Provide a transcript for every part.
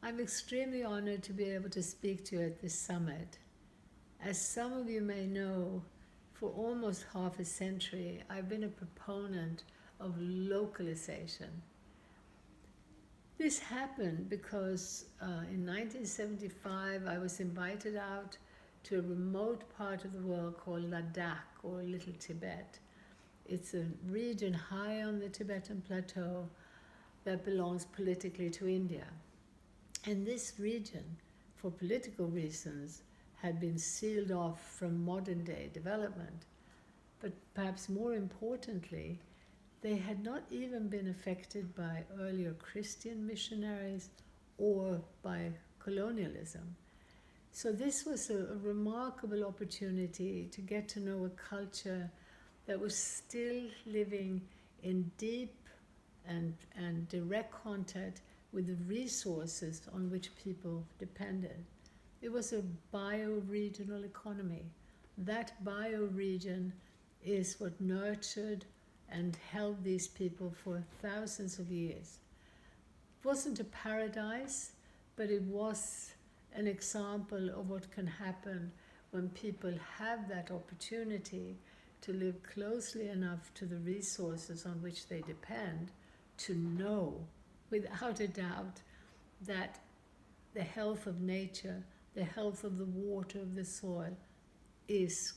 I'm extremely honored to be able to speak to you at this summit. As some of you may know, for almost half a century, I've been a proponent of localization. This happened because in 1975 I was invited out to a remote part of the world called Ladakh, or Little Tibet. It's a region high on the Tibetan plateau that belongs politically to India. And this region, for political reasons, had been sealed off from modern day development. But perhaps more importantly, they had not even been affected by earlier Christian missionaries or by colonialism. So this was a remarkable opportunity to get to know a culture that was still living in deep and direct contact with the resources on which people depended. It was a bioregional economy. That bioregion is what nurtured and held these people for thousands of years. It wasn't a paradise, but it was an example of what can happen when people have that opportunity to live closely enough to the resources on which they depend to know without a doubt that the health of nature, the health of the water, of the soil, is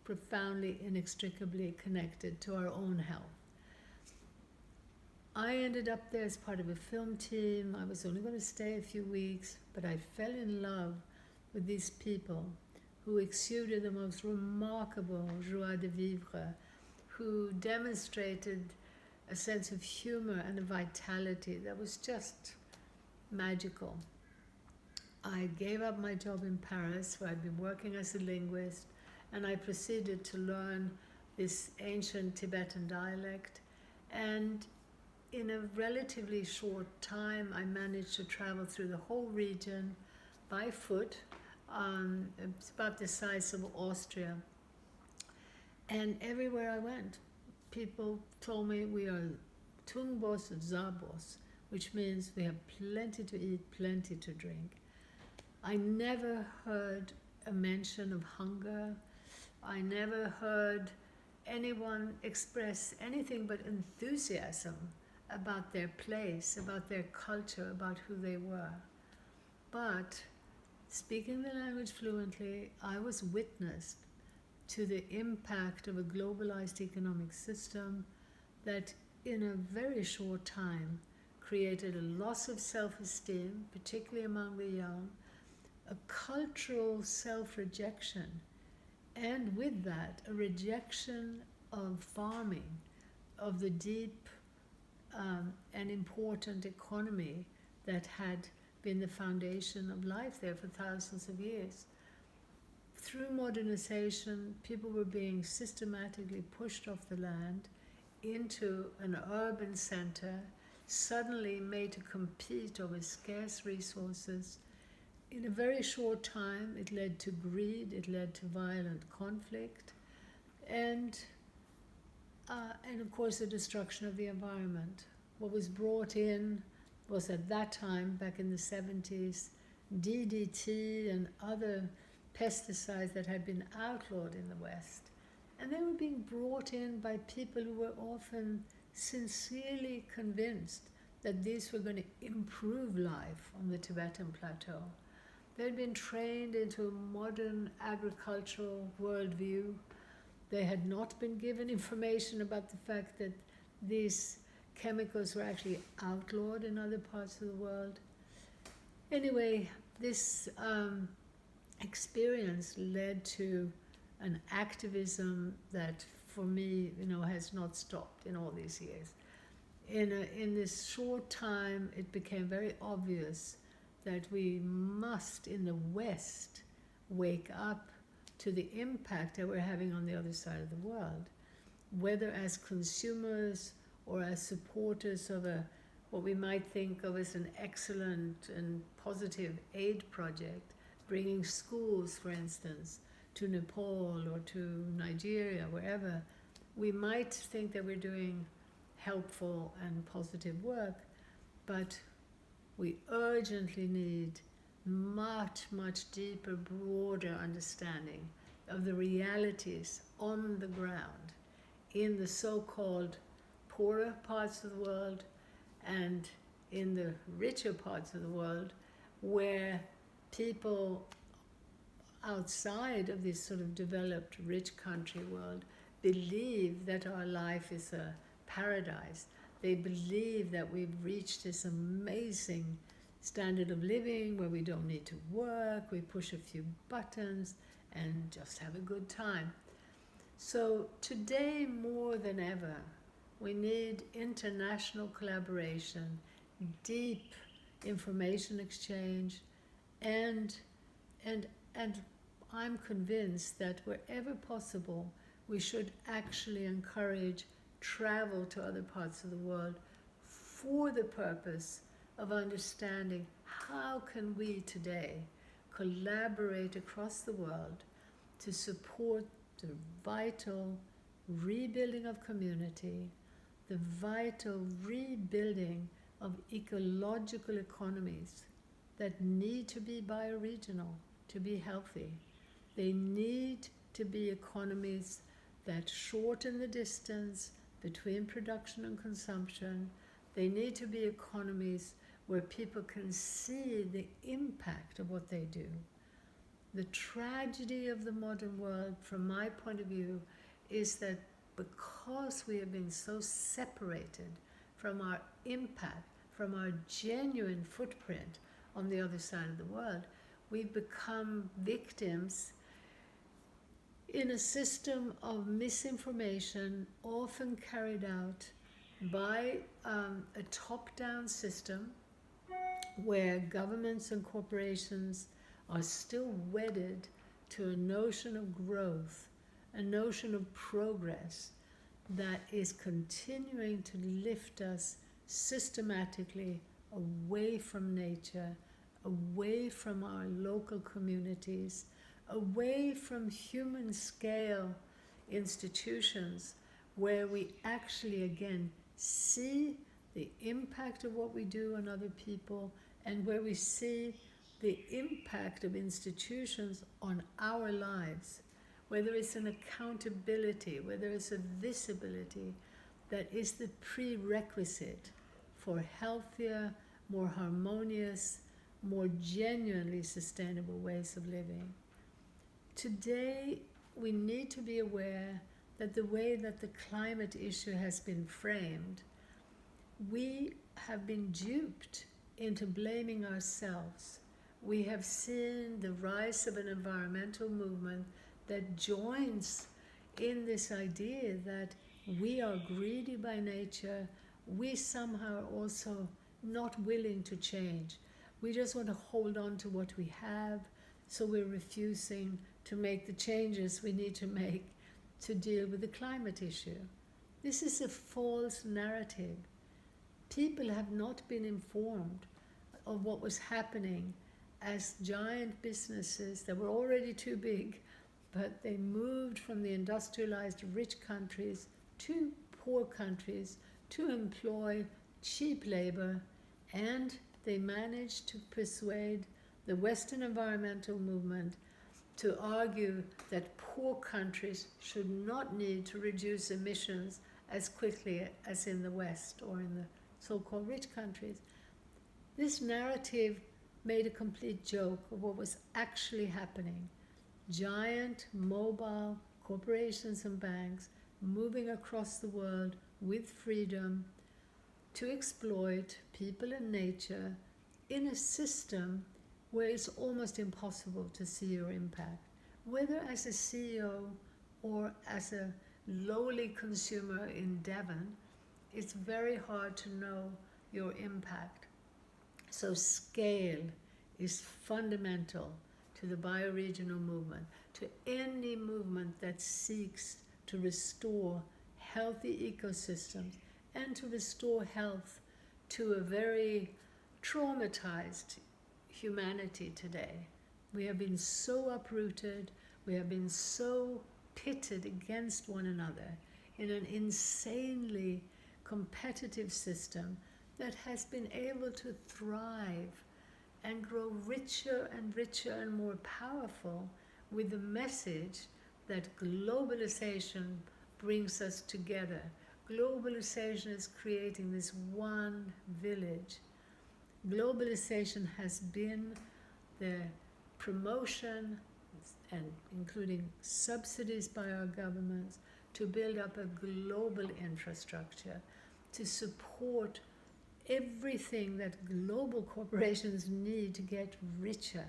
profoundly, inextricably connected to our own health. I ended up there as part of a film team. I was only going to stay a few weeks, but I fell in love with these people who exuded the most remarkable joie de vivre, who demonstrated a sense of humor and a vitality that was just magical. I gave up my job in Paris, where I'd been working as a linguist, and I proceeded to learn this ancient Tibetan dialect. And in a relatively short time, I managed to travel through the whole region by foot. It's about the size of Austria. And everywhere I went, people told me we are Tungbos Zabos, which means we have plenty to eat, plenty to drink. I never heard a mention of hunger. I never heard anyone express anything but enthusiasm about their place, about their culture, about who they were. But speaking the language fluently, I was witness to the impact of a globalized economic system that in a very short time created a loss of self-esteem, particularly among the young, a cultural self-rejection, and with that, a rejection of farming, of the deep and important economy that had been the foundation of life there for thousands of years. Through modernization, people were being systematically pushed off the land into an urban center, suddenly made to compete over scarce resources. In a very short time, it led to greed, it led to violent conflict, and of course the destruction of the environment. What was brought in was at that time, back in the 70s, DDT and other pesticides that had been outlawed in the West. And they were being brought in by people who were often sincerely convinced that these were going to improve life on the Tibetan plateau. They had been trained into a modern agricultural worldview. They had not been given information about the fact that these chemicals were actually outlawed in other parts of the world. Anyway, this experience led to an activism that, for me, has not stopped in all these years. In this short time, it became very obvious that we must, in the West, wake up to the impact that we're having on the other side of the world, whether as consumers or as supporters of what we might think of as an excellent and positive aid project, bringing schools, for instance, to Nepal or to Nigeria, wherever. We might think that we're doing helpful and positive work, but We urgently need much, much deeper, broader understanding of the realities on the ground in the so-called poorer parts of the world and in the richer parts of the world, where people outside of this sort of developed rich country world believe that our life is a paradise. They believe that we've reached this amazing standard of living where we don't need to work, we push a few buttons and just have a good time. So today, more than ever, we need international collaboration, deep information exchange, and I'm convinced that wherever possible, we should actually encourage travel to other parts of the world for the purpose of understanding how can we today collaborate across the world to support the vital rebuilding of community, the vital rebuilding of ecological economies that need to be bioregional to be healthy. They need to be economies that shorten the distance between production and consumption. They need to be economies where people can see the impact of what they do. The tragedy of the modern world, from my point of view, is that because we have been so separated from our impact, from our genuine footprint on the other side of the world, we've become victims in a system of misinformation, often carried out by a top-down system where governments and corporations are still wedded to a notion of growth, a notion of progress that is continuing to lift us systematically away from nature, away from our local communities, away from human scale institutions where we actually again see the impact of what we do on other people, and where we see the impact of institutions on our lives, where there is an accountability, where there is a visibility that is the prerequisite for healthier, more harmonious, more genuinely sustainable ways of living. Today, we need to be aware that the way that the climate issue has been framed, we have been duped into blaming ourselves. We have seen the rise of an environmental movement that joins in this idea that we are greedy by nature, we somehow are also not willing to change. We just want to hold on to what we have, so we're refusing to make the changes we need to make to deal with the climate issue. This is a false narrative. People have not been informed of what was happening as giant businesses that were already too big, but they moved from the industrialized rich countries to poor countries to employ cheap labor, and they managed to persuade the Western environmental movement to argue that poor countries should not need to reduce emissions as quickly as in the West or in the so-called rich countries. This narrative made a complete joke of what was actually happening. Giant mobile corporations and banks moving across the world with freedom to exploit people and nature in a system where it's almost impossible to see your impact. Whether as a CEO or as a lowly consumer in Devon, it's very hard to know your impact. So scale is fundamental to the bioregional movement, to any movement that seeks to restore healthy ecosystems and to restore health to a very traumatized humanity today. We have been so uprooted, we have been so pitted against one another in an insanely competitive system that has been able to thrive and grow richer and richer and more powerful with the message that globalization brings us together. Globalization is creating this one village. Globalization has been the promotion and including subsidies by our governments to build up a global infrastructure to support everything that global corporations need to get richer.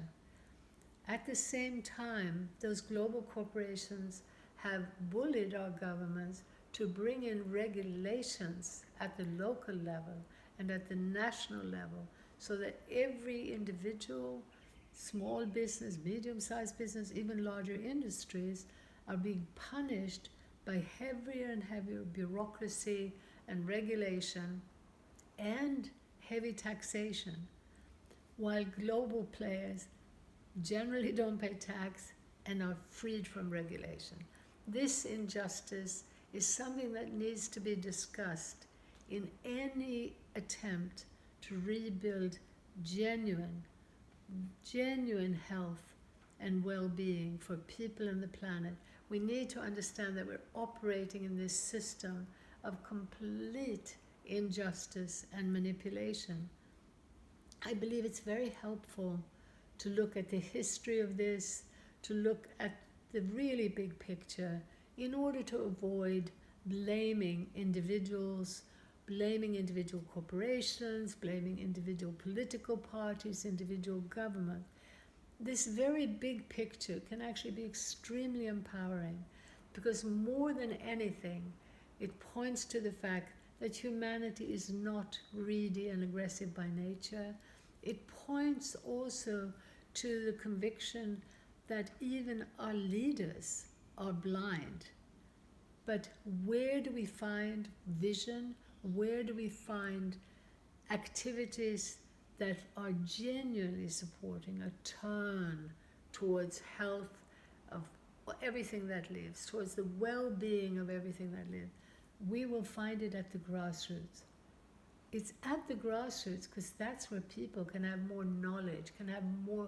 At the same time, those global corporations have bullied our governments to bring in regulations at the local level and at the national level so that every individual, small business, medium-sized business, even larger industries are being punished by heavier and heavier bureaucracy and regulation and heavy taxation, while global players generally don't pay tax and are freed from regulation. This injustice is something that needs to be discussed in any attempt to rebuild genuine health and well-being for people and the planet. We need to understand that we're operating in this system of complete injustice and manipulation. I believe it's very helpful to look at the history of this, to look at the really big picture in order to avoid blaming individuals, blaming individual corporations, blaming individual political parties, individual government. This very big picture can actually be extremely empowering because more than anything, it points to the fact that humanity is not greedy and aggressive by nature. It points also to the conviction that even our leaders are blind. But where do we find vision? Where do we find activities that are genuinely supporting a turn towards health of everything that lives, towards the well-being of everything that lives? We will find it at the grassroots. It's at the grassroots because that's where people can have more knowledge, can have more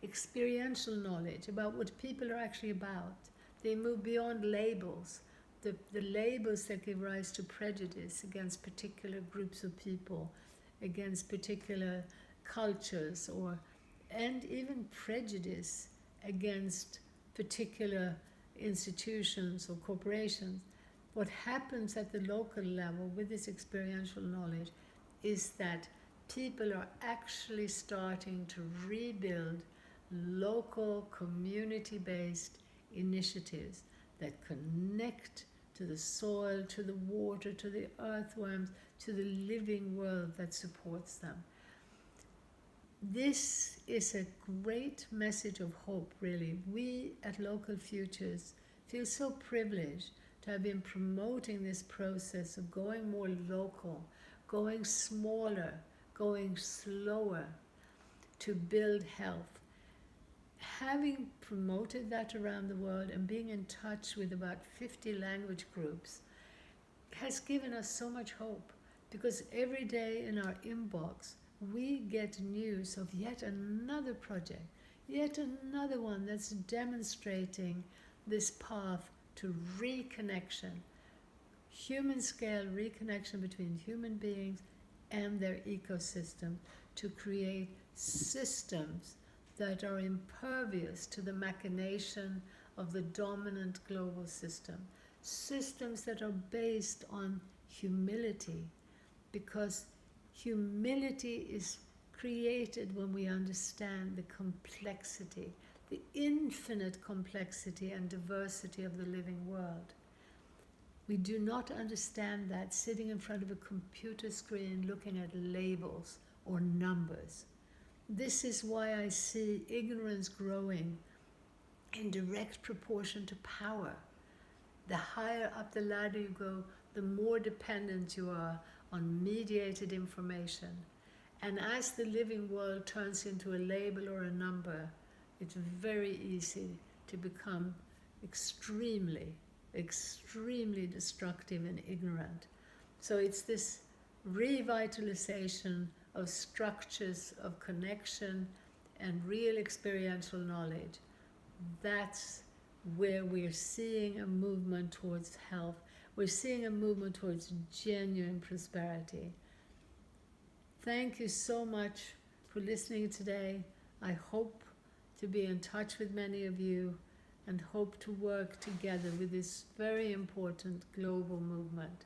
experiential knowledge about what people are actually about. They move beyond labels, the labels that give rise to prejudice against particular groups of people, against particular cultures, and even prejudice against particular institutions or corporations. What happens at the local level with this experiential knowledge is that people are actually starting to rebuild local, community-based initiatives that connect to the soil, to the water, to the earthworms, to the living world that supports them. This is a great message of hope, really. We at Local Futures feel so privileged to have been promoting this process of going more local, going smaller, going slower to build health. Having promoted that around the world and being in touch with about 50 language groups has given us so much hope, because every day in our inbox we get news of yet another project, yet another one that's demonstrating this path to reconnection, human scale reconnection between human beings and their ecosystem, to create systems that are impervious to the machination of the dominant global system. Systems that are based on humility, because humility is created when we understand the complexity, the infinite complexity and diversity of the living world. We do not understand that sitting in front of a computer screen looking at labels or numbers. This is why I see ignorance growing in direct proportion to power. The higher up the ladder you go, the more dependent you are on mediated information. And as the living world turns into a label or a number, it's very easy to become extremely destructive and ignorant. So it's this revitalization of structures of connection and real experiential knowledge. That's where we're seeing a movement towards health. We're seeing a movement towards genuine prosperity. Thank you so much for listening today. I hope to be in touch with many of you and hope to work together with this very important global movement.